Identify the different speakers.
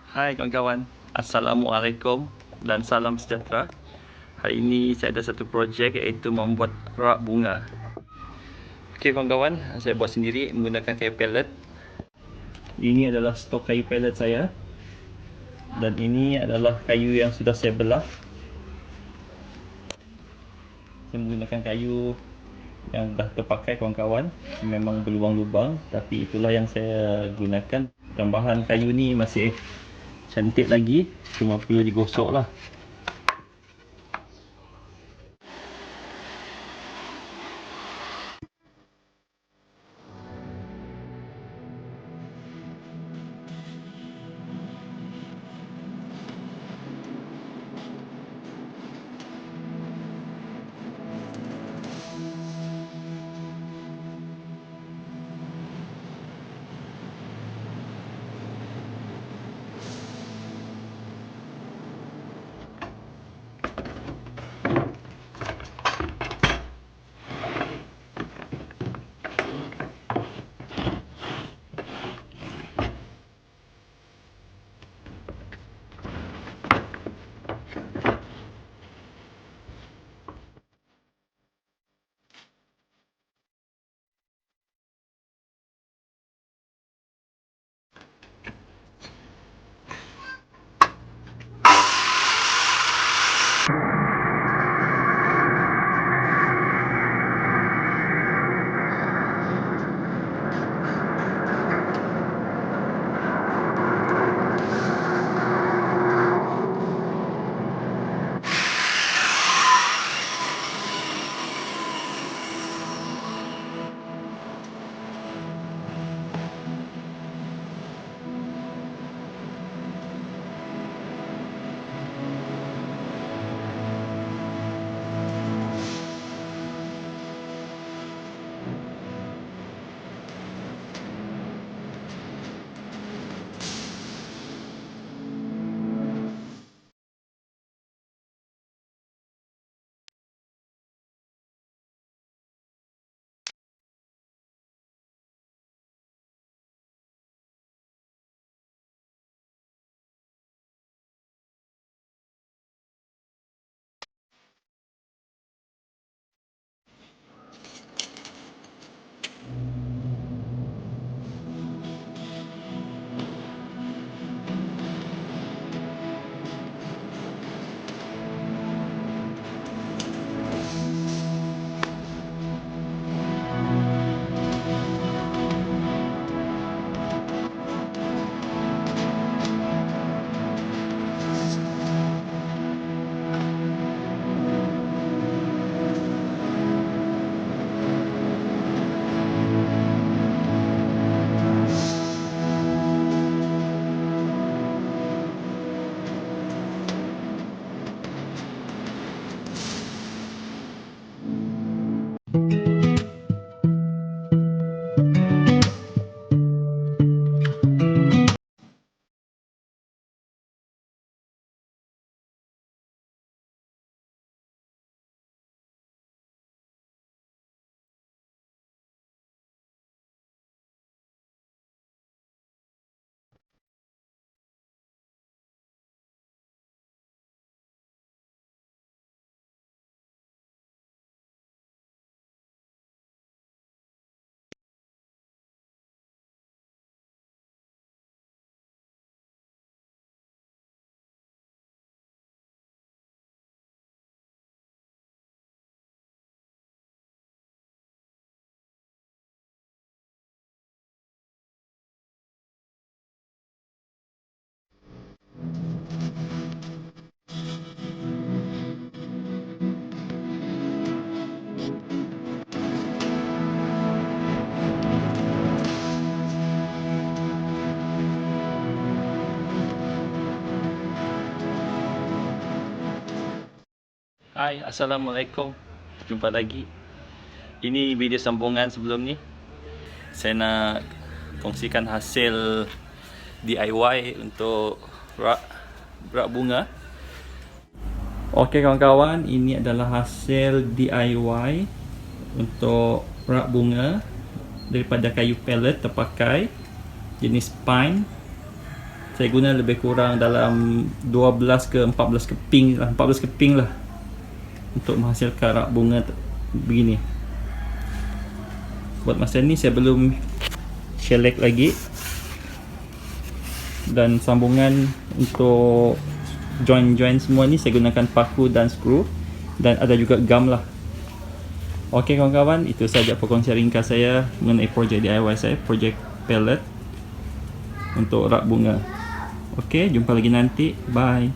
Speaker 1: Hai kawan-kawan, Assalamualaikum dan salam sejahtera. Hari ini saya ada satu projek iaitu membuat rak bunga. Okey kawan-kawan, saya buat sendiri menggunakan kayu pallet. Ini adalah stok kayu pallet saya. Dan ini adalah kayu yang sudah saya belah. Saya menggunakan kayu yang dah terpakai kawan-kawan. Memang berlubang-lubang, tapi itulah yang saya gunakan. Tambahan kayu ni masih cantik lagi, cuma perlu digosok lah. Hai, Assalamualaikum. Jumpa lagi. Ini video sambungan sebelum ni. Saya nak kongsikan hasil DIY untuk rak bunga. Okey kawan-kawan, ini adalah hasil DIY untuk rak bunga daripada kayu pallet terpakai jenis PINE Saya guna lebih kurang dalam 12 ke 14 keping lah, 14 keping lah untuk menghasilkan rak bunga begini. Buat masa ni saya belum shellac lagi, dan sambungan untuk join semua ni saya gunakan paku dan skru, dan ada juga gam lah. Okey kawan-kawan, itu saja perkongsian ringkas saya mengenai projek DIY saya, projek pallet untuk rak bunga. Okey, jumpa lagi nanti. Bye.